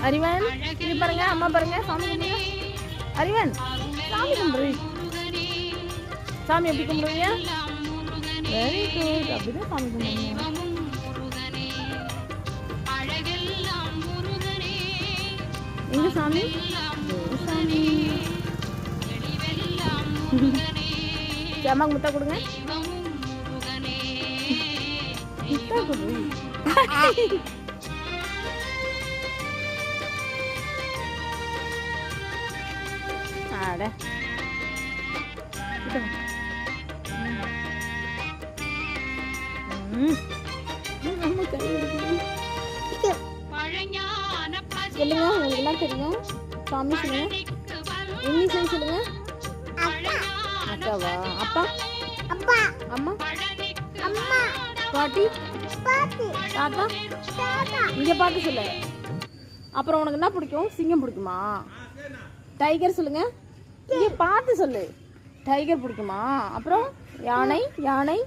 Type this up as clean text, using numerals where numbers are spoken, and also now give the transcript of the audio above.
அறிவன் இது பாருங்க, அம்மா பாருங்க, சாமி கும்பிடுங்க. அறிவன் சாமி கும்பிடு. சாமி எப்படி கும்பிடுவீங்க? Very good. அப்படிதான் சாமி கும்பிடுங்க. எங்க சாமி? சாமி அம்மாக்கு முட்டை கொடுங்க. முட்டை கொடு. ஆட சொல்லுங்க, உங்களுக்கு என்ன தெரியும்? சாமி சொல்லுங்க. இங்கிலீஷ் சொல்லுங்க. அக்காவா? அப்பா? அப்பா. அம்மா? அம்மா. பாட்டி? பாட்டி. தாத்தா? தாத்தா. இங்க பாட்டு சொல்லு. அப்புறம் உனக்கு என்ன பிடிக்கும்? சிங்கம் பிடிக்குமா? டைகர் சொல்லுங்க. இங்க பார்த்து சொல்லு. டைகர் பிடிக்குமா? அப்புறம் யானை? யானை